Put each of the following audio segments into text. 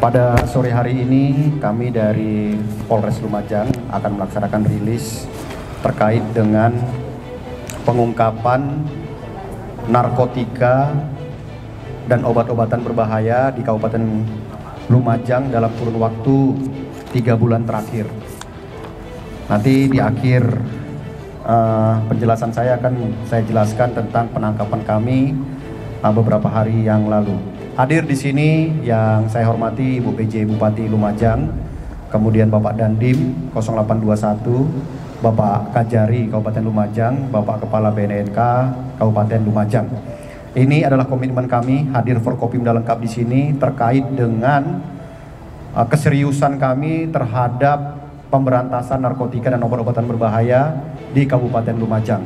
Pada sore hari ini kami dari Polres Lumajang akan melaksanakan rilis terkait dengan pengungkapan narkotika dan obat-obatan berbahaya di Kabupaten Lumajang dalam kurun waktu 3 bulan terakhir. Nanti di akhir penjelasan saya akan saya jelaskan tentang penangkapan kami beberapa hari yang lalu. Hadir di sini yang saya hormati Ibu PJ Bupati Lumajang, kemudian Bapak Dandim 0821, Bapak Kajari Kabupaten Lumajang, Bapak Kepala BNNK Kabupaten Lumajang. Ini adalah komitmen kami hadir Forkopimda lengkap di sini terkait dengan keseriusan kami terhadap pemberantasan narkotika dan obat-obatan berbahaya di Kabupaten Lumajang.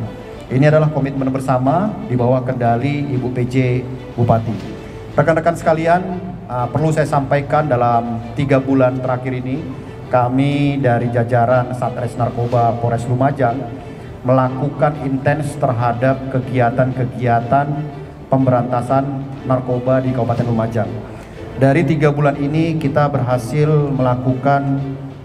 Ini adalah komitmen bersama di bawah kendali Ibu PJ Bupati. Rekan-rekan sekalian, perlu saya sampaikan dalam 3 bulan terakhir ini kami dari jajaran Satres Narkoba Polres Lumajang melakukan intens terhadap kegiatan-kegiatan pemberantasan narkoba di Kabupaten Lumajang. Dari 3 bulan ini kita berhasil melakukan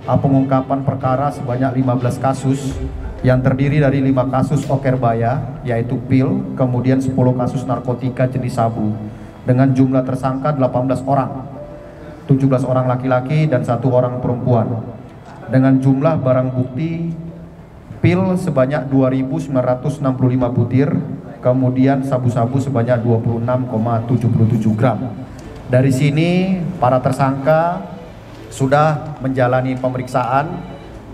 pengungkapan perkara sebanyak 15 kasus yang terdiri dari 5 kasus okerbaya yaitu pil, kemudian 10 kasus narkotika jenis sabu dengan jumlah tersangka 18 orang, 17 orang laki-laki dan 1 orang perempuan, dengan jumlah barang bukti pil sebanyak 2.965 butir, kemudian sabu-sabu sebanyak 26,77 gram. Dari sini para tersangka sudah menjalani pemeriksaan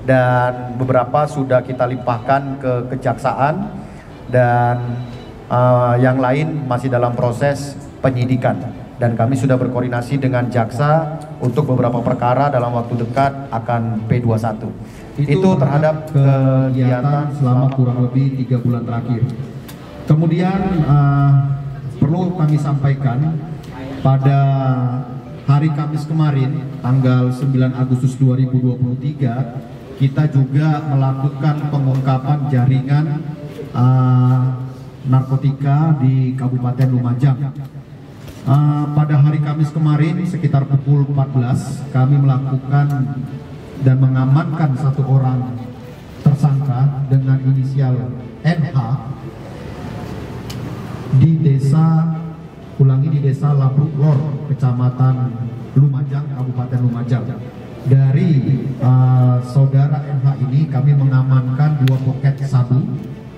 dan beberapa sudah kita limpahkan ke kejaksaan dan yang lain masih dalam proses penyidikan, dan kami sudah berkoordinasi dengan jaksa untuk beberapa perkara dalam waktu dekat akan P21. Itu terhadap kegiatan selama kurang lebih 3 bulan terakhir. Kemudian perlu kami sampaikan pada hari Kamis kemarin tanggal 9 Agustus 2023 kita juga melakukan pengungkapan jaringan narkotika di Kabupaten Lumajang. Pada hari Kamis kemarin sekitar pukul 14 kami melakukan dan mengamankan 1 orang tersangka dengan inisial NH di desa Labruk Lor, Kecamatan Lumajang, Kabupaten Lumajang. Dari saudara NH ini kami mengamankan 2 poket sabu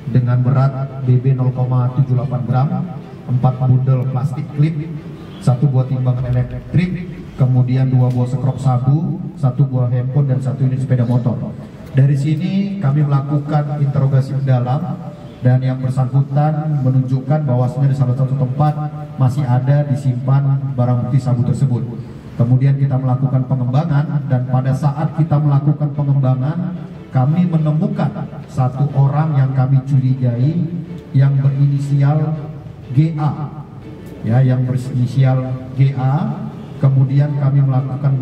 dengan berat BB 0,78 gram, 4 bundel plastik klip, 1 buah timbangan elektrik, kemudian 2 buah sekrop sabu, 1 buah handphone dan 1 unit sepeda motor. Dari sini kami melakukan interogasi mendalam dan yang bersangkutan menunjukkan bahwasanya di salah satu tempat masih ada disimpan barang bukti sabu tersebut. Kemudian kita melakukan pengembangan dan pada saat kita melakukan pengembangan kami menemukan 1 orang yang kami curigai yang berinisial GA, ya, yang berinisial GA. Kemudian kami melakukan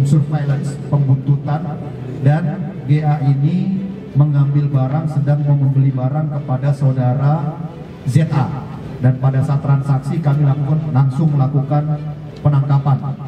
surveillance pembuntutan dan GA ini mengambil barang, sedang membeli barang kepada saudara ZA, dan pada saat transaksi kami langsung melakukan penangkapan.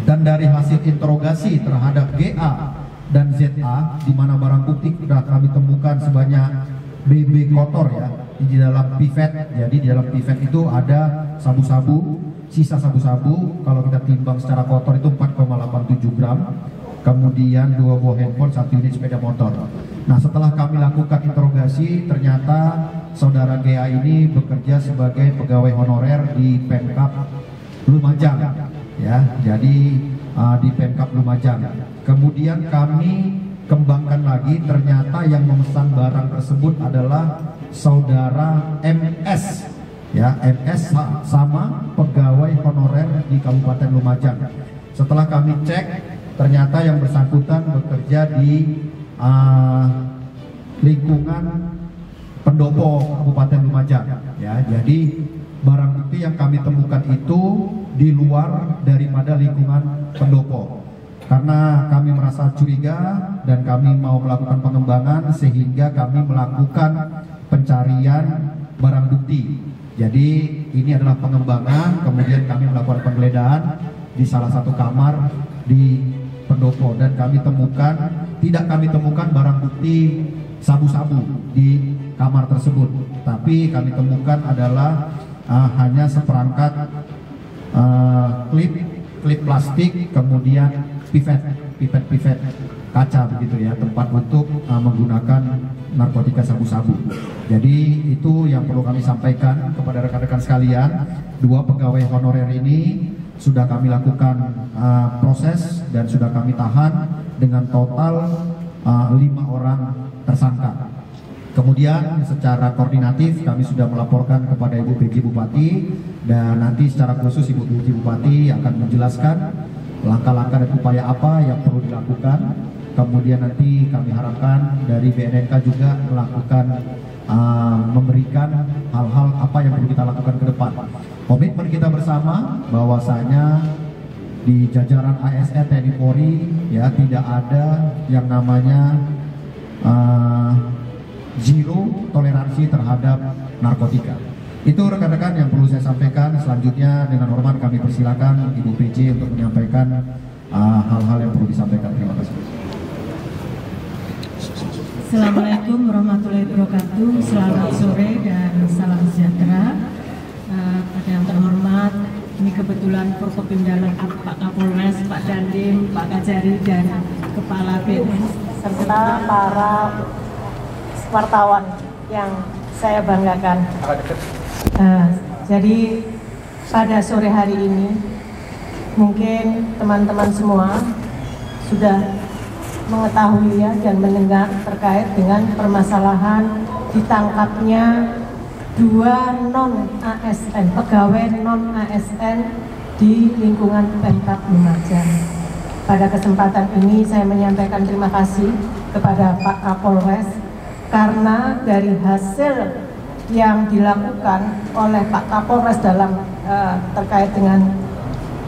Dan dari hasil interogasi terhadap GA dan ZA, di mana barang bukti sudah kami temukan sebanyak BB kotor, ya, di dalam pivet. Jadi di dalam pivet itu ada sabu-sabu, sisa sabu-sabu kalau kita timbang secara kotor itu 4,87 gram, kemudian 2 buah handphone, 1 unit sepeda motor. Nah, setelah kami lakukan interogasi, ternyata saudara GA ini bekerja sebagai pegawai honorer di Pemkab Lumajang, ya, jadi di Pemkab Lumajang. Kemudian kami kembangkan lagi, ternyata yang memesan barang tersebut adalah saudara MS, ya, MS sama pegawai honorer di Kabupaten Lumajang. Setelah kami cek, ternyata yang bersangkutan bekerja di lingkungan pendopo Kabupaten Lumajang, ya. Jadi barang bukti yang kami temukan itu di luar daripada lingkungan pendopo. Karena kami merasa curiga dan kami mau melakukan pengembangan, sehingga kami melakukan pencarian barang bukti. Jadi ini adalah pengembangan, kemudian kami melakukan penggeledahan di salah satu kamar di pendopo, dan tidak kami temukan barang bukti sabu-sabu di kamar tersebut, tapi kami temukan adalah hanya seperangkat klip plastik, kemudian pipet kaca begitu ya, tempat untuk menggunakan narkotika sabu-sabu. Jadi itu yang perlu kami sampaikan kepada rekan-rekan sekalian. 2 pegawai honorer ini sudah kami lakukan proses dan sudah kami tahan dengan total 5 orang tersangka. Kemudian secara koordinatif kami sudah melaporkan kepada Ibu PJ Bupati, dan nanti secara khusus Ibu PJ Bupati akan menjelaskan langkah-langkah dan upaya apa yang perlu dilakukan. Kemudian nanti kami harapkan dari BNNK juga melakukan memberikan hal-hal apa yang perlu kita lakukan ke depan. Komitmen kita bersama bahwasanya di jajaran ASN TNI Polri ya tidak ada yang namanya zero toleransi terhadap narkotika. Itu rekan-rekan yang perlu saya sampaikan. Selanjutnya dengan hormat kami persilakan Ibu PJ untuk menyampaikan hal-hal yang perlu disampaikan. Terima kasih. Assalamualaikum warahmatullahi wabarakatuh. Selamat sore dan salam sejahtera. Pada yang terhormat, ini kebetulan Forkopimda lengkap, Pak Kapolres, Pak Dandim, Pak Kajari, dan Kepala BNS, serta para wartawan yang saya banggakan. Jadi pada sore hari ini mungkin teman-teman semua sudah mengetahui ya dan mendengar terkait dengan permasalahan ditangkapnya 2 non-ASN, pegawai non-ASN di lingkungan Pemkab Lumajang. Pada kesempatan ini saya menyampaikan terima kasih kepada Pak Kapolres, karena dari hasil yang dilakukan oleh Pak Kapolres dalam terkait dengan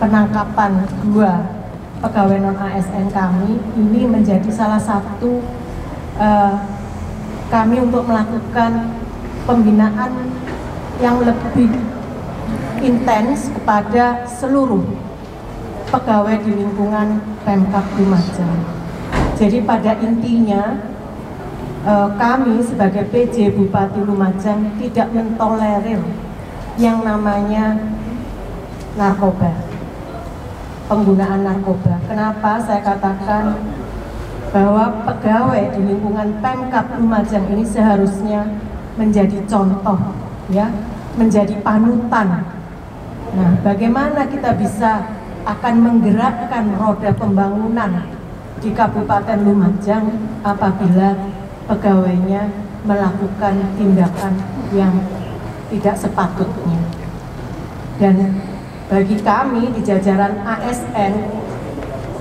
penangkapan 2 pegawai non-ASN kami, ini menjadi salah satu kami untuk melakukan pembinaan yang lebih intens kepada seluruh pegawai di lingkungan Pemkab Lumajang. Jadi pada intinya kami sebagai PJ Bupati Lumajang tidak mentolerir yang namanya narkoba, penggunaan narkoba. Kenapa saya katakan bahwa pegawai di lingkungan Pemkab Lumajang ini seharusnya menjadi contoh, ya, menjadi panutan. Nah, bagaimana kita bisa akan menggerakkan roda pembangunan di Kabupaten Lumajang apabila pegawainya melakukan tindakan yang tidak sepatutnya. Dan bagi kami di jajaran ASN,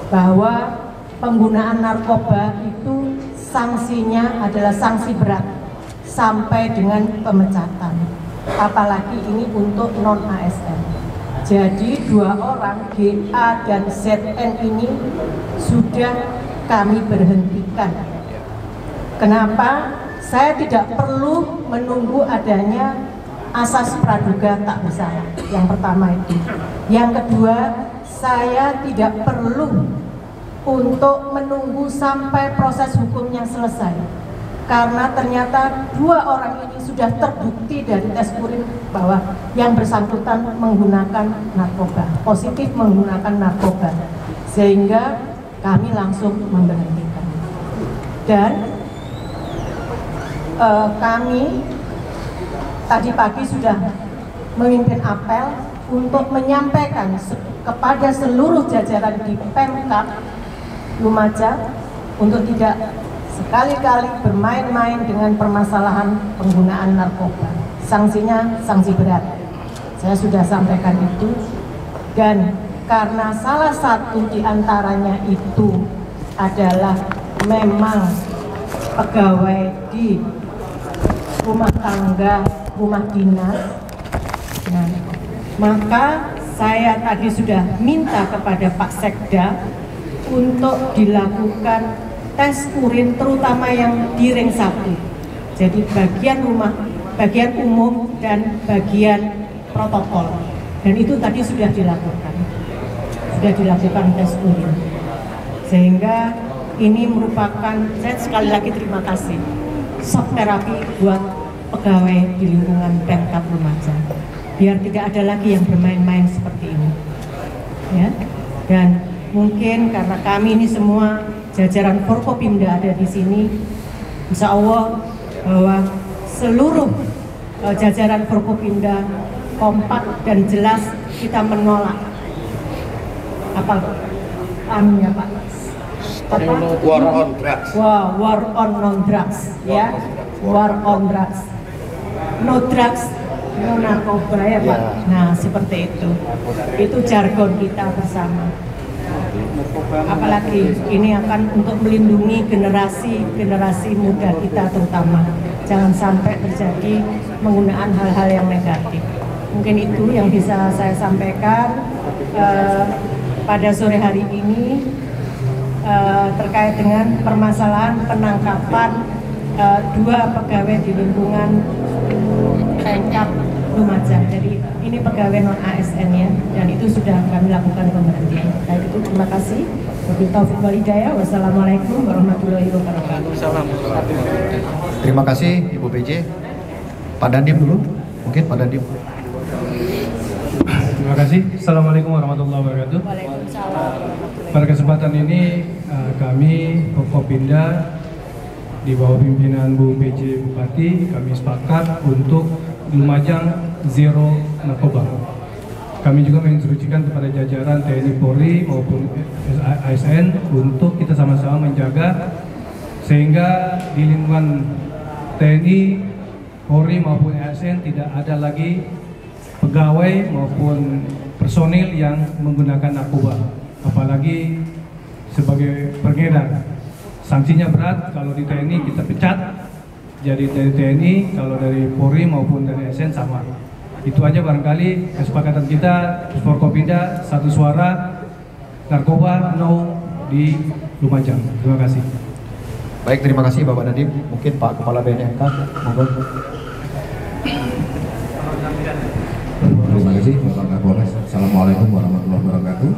bahwa penggunaan narkoba itu sanksinya adalah sanksi berat sampai dengan pemecatan, apalagi ini untuk non-ASN. Jadi 2 orang GA dan ZN ini sudah kami berhentikan. Kenapa? Saya tidak perlu menunggu adanya asas praduga tak bersalah. Yang pertama itu. Yang kedua, saya tidak perlu untuk menunggu sampai proses hukumnya selesai. Karena ternyata 2 orang ini sudah terbukti dari tes urin bahwa yang bersangkutan menggunakan narkoba, positif menggunakan narkoba, sehingga kami langsung memberhentikan. Dan kami tadi pagi sudah memimpin apel untuk menyampaikan kepada seluruh jajaran di Pemkab Lumajang untuk tidak sekali-kali bermain-main dengan permasalahan penggunaan narkoba. Sanksinya sanksi berat. Saya sudah sampaikan itu, dan karena salah satu di antaranya itu adalah memang pegawai di rumah tangga, rumah dinas. Nah, maka saya tadi sudah minta kepada Pak Sekda untuk dilakukan tes urin, terutama yang di ring 1. Jadi bagian umum dan bagian protokol. Dan itu tadi sudah dilakukan. sudah dilakukan tes urin. Sehingga ini merupakan, saya sekali lagi terima kasih, shock terapi buat pegawai di lingkungan Pemkab Lumajang. Biar tidak ada lagi yang bermain-main seperti ini. Ya. Dan mungkin karena kami ini semua jajaran Forkopimda ada di sini, insya Allah bahwa seluruh jajaran Forkopimda kompak dan jelas kita menolak apa ya Pak? War on drugs. Wow, war on non drugs, ya, war on drugs, no drugs, no narkoba ya Pak. Nah seperti itu jargon kita bersama. Apalagi ini akan untuk melindungi generasi muda kita terutama, jangan sampai terjadi penggunaan hal-hal yang negatif. Mungkin itu yang bisa saya sampaikan pada sore hari ini terkait dengan permasalahan penangkapan 2 pegawai di lingkungan Pemkab Lumajang. Jadi ini pegawai non ASN ya, dan itu sudah kami lakukan pemberhentian. Baik itu, terima kasih. Wabillahi taufiq wal hidayah. Wassalamualaikum warahmatullahi wabarakatuh. Terima kasih Ibu PJ. Pak Dandim dulu, mungkin Pak Dandim. Terima kasih. Assalamualaikum warahmatullahi wabarakatuh. Waalaikumsalam. Pada kesempatan ini kami Forkopimda di bawah pimpinan Bu PJ Bupati, kami sepakat untuk Lumajang zero narkoba. Kami juga menginstruksikan kepada jajaran TNI Polri maupun ASN untuk kita sama-sama menjaga sehingga di lingkungan TNI, Polri maupun ASN tidak ada lagi pegawai maupun personil yang menggunakan narkoba, apalagi sebagai pengedar. Sanksinya berat, kalau di TNI kita pecat, jadi dari TNI, kalau dari Polri maupun dari ASN sama. Itu aja barangkali kesepakatan kita, Forkopimda satu suara, narkoba no di Lumajang. Terima kasih. Baik, terima kasih Bapak Dandim. Mungkin Pak Kepala BNNK, monggo. Terima kasih Bapak Kapolres. Assalamualaikum warahmatullahi wabarakatuh.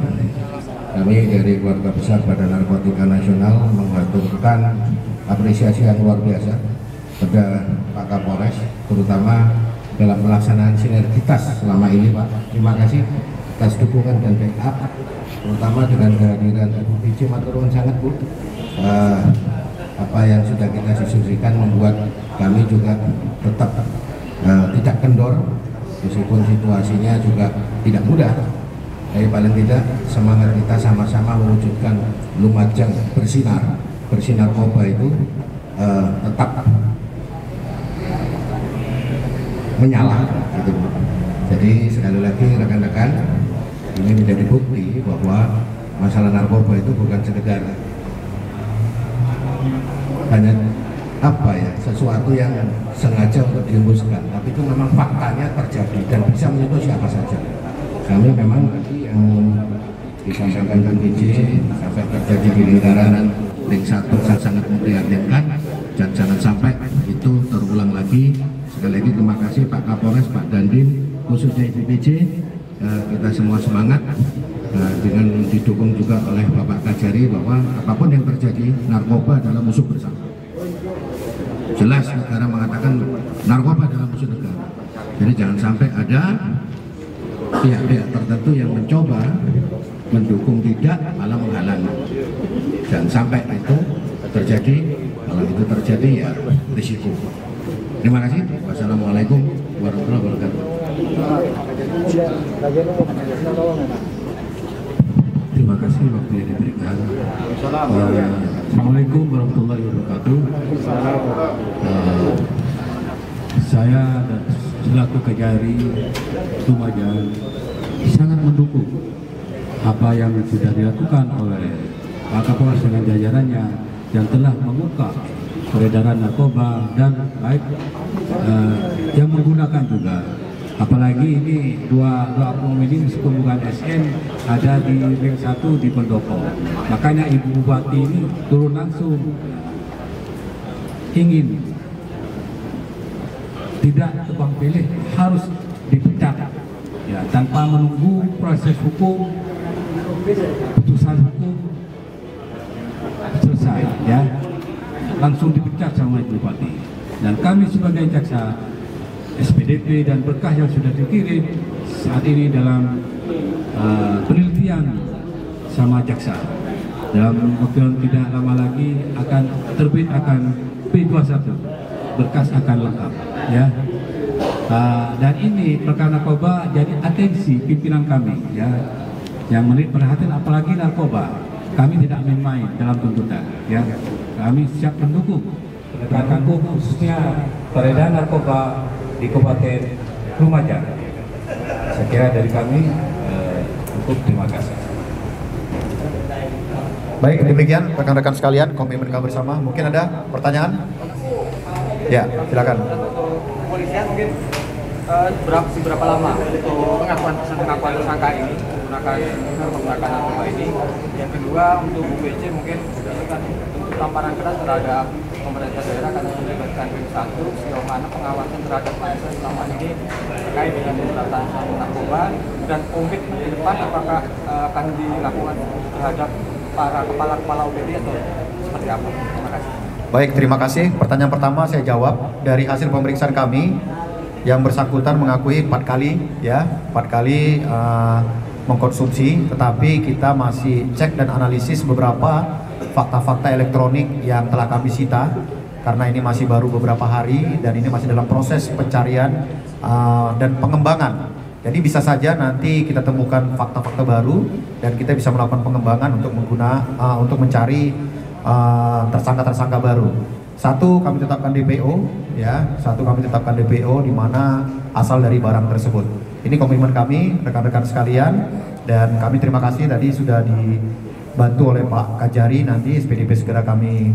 Kami dari keluarga besar Badan Narkotika Nasional mengaturkan apresiasi yang luar biasa pada Pak Kapolres, terutama dalam pelaksanaan sinergitas selama ini Pak. Terima kasih atas dukungan dan backup, terutama dengan kehadiran Ibu PJ maturun sangat Bu. Apa yang sudah kita diskusikan membuat kami juga tetap tidak kendor, meskipun situasinya juga tidak mudah. Tapi paling tidak semangat kita sama-sama mewujudkan Lumajang bersinar narkoba itu tetap menyala gitu. Jadi sekali lagi rekan-rekan, ini menjadi bukti bahwa masalah narkoba itu bukan sekedar hanya sesuatu yang sengaja untuk dihembuskan, tapi itu memang faktanya terjadi dan bisa menyentuh siapa saja. Kami memang tadi yang disampaikan Kang PJ sampai terjadi di lingkaran ring 1 sangat memprihatinkan dan jangan sampai itu terulang lagi. Sekali lagi terima kasih Pak Kapolres, Pak Dandim, khususnya Ibu PJ. Kita semua semangat dengan didukung juga oleh Bapak Kajari bahwa apapun yang terjadi, narkoba adalah musuh bersama. Jelas negara mengatakan narkoba adalah musuh negara. Jadi jangan sampai ada pihak-pihak tertentu yang mencoba mendukung, tidak malah menghalangi. Jangan sampai itu terjadi. Kalau itu terjadi ya risiko. Terima kasih. Wassalamualaikum warahmatullahi wabarakatuh. Terima kasih waktu yang diberikan. Assalamualaikum warahmatullahi wabarakatuh. Saya dan selaku Kajari Lumajang sangat mendukung apa yang sudah dilakukan oleh Pak Kapolres dengan jajarannya yang telah mengungkap peredaran narkoba dan baik yang menggunakan juga. Apalagi ini dua oknum ini meskipun bukan SN ada di ring 1 di Pendopo. Makanya Ibu Bupati ini turun langsung ingin tidak tebang pilih, harus dipecat ya, tanpa menunggu proses hukum putusan hukum selesai, ya, langsung dipecat sama Ibu Bupati. Dan kami sebagai jaksa, SPDP dan berkah yang sudah dikirim saat ini dalam penelitian sama jaksa. Dalam waktu yang tidak lama lagi akan terbit P21, berkas akan lengkap, ya. Dan ini perkara narkoba jadi atensi pimpinan kami, ya, yang menarik perhatian, apalagi narkoba. Kami tidak main-main dalam tuntutan, ya. Kami siap mendukung penegakan hukum khususnya peredaran narkoba di Kabupaten Lumajang. Saya kira dari kami cukup, terima kasih. Baik, demikian rekan-rekan sekalian komitmen kami bersama. Mungkin ada pertanyaan? Ya, silakan. Kepolisian mungkin berapa lama untuk pengakuan tersangka ini menggunakan narkoba ini? Yang kedua, untuk Bu PJ mungkin kan tamparan keras terhadap pemerintah daerah karena melibatkan P1, sejauh mana pengawasan terhadap ASN selama ini terkait dengan pemberantasan narkoba, dan komitmen di depan apakah akan dilakukan terhadap para kepala OPD atau seperti apa? Terima kasih. Baik, terima kasih. Pertanyaan pertama saya jawab. Dari hasil pemeriksaan kami, yang bersangkutan mengakui 4 kali, ya, 4 kali mengkonsumsi, tetapi kita masih cek dan analisis beberapa fakta-fakta elektronik yang telah kami sita, karena ini masih baru beberapa hari dan ini masih dalam proses pencarian dan pengembangan. Jadi bisa saja nanti kita temukan fakta-fakta baru dan kita bisa melakukan pengembangan untuk mencari tersangka-tersangka baru. Satu, kami tetapkan DPO, ya. Satu, kami tetapkan DPO di mana asal dari barang tersebut. Ini komitmen kami, rekan-rekan sekalian, dan kami terima kasih tadi sudah dibantu oleh Pak Kajari. Nanti SPDP segera kami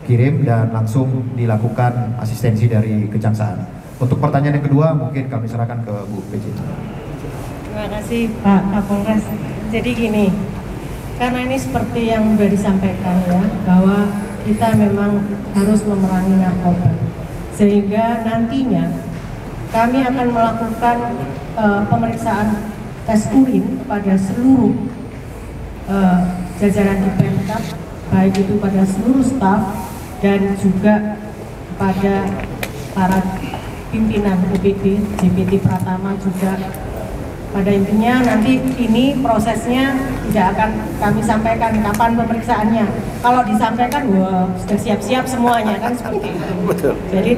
kirim dan langsung dilakukan asistensi dari Kejaksaan. Untuk pertanyaan yang kedua mungkin kami serahkan ke Bu PJ. Terima kasih Pak Kapolres. Jadi gini, karena ini seperti yang sudah disampaikan, ya, bahwa kita memang harus memerangi narkoba, sehingga nantinya kami akan melakukan pemeriksaan tes urin kepada seluruh jajaran di Pemkab, baik itu pada seluruh staf dan juga pada para pimpinan UPD, JPT Pratama juga. Pada intinya nanti ini prosesnya tidak akan kami sampaikan kapan pemeriksaannya. Kalau disampaikan, wah, sudah siap-siap semuanya, kan seperti itu. Betul. Jadi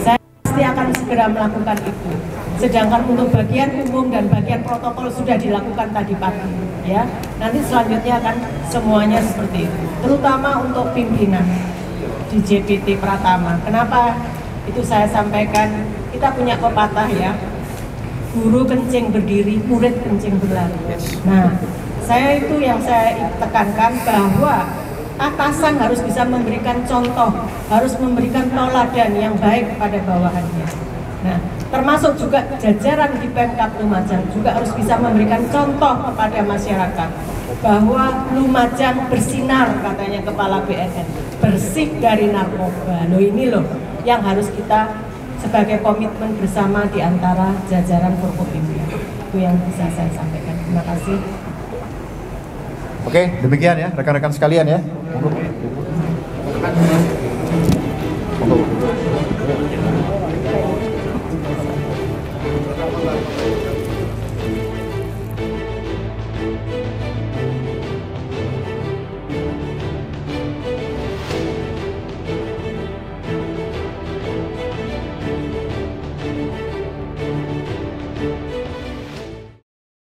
saya pasti akan segera melakukan itu. Sedangkan untuk bagian umum dan bagian protokol sudah dilakukan tadi pagi, ya. Nanti selanjutnya akan semuanya seperti itu. Terutama untuk pimpinan di JPT Pratama. Kenapa itu saya sampaikan? Kita punya pepatah, ya. Guru kencing berdiri, murid kencing berlari. Nah, saya itu yang saya tekankan bahwa atasan harus bisa memberikan contoh, harus memberikan teladan yang baik kepada bawahannya. Nah, termasuk juga jajaran di Pemkab Lumajang juga harus bisa memberikan contoh kepada masyarakat bahwa Lumajang bersinar, katanya Kepala BNN, bersih dari narkoba. Loh, ini loh yang harus kita sebagai komitmen bersama di antara jajaran Forkopimda. Itu yang bisa saya sampaikan. Terima kasih. Oke, demikian ya rekan-rekan sekalian ya.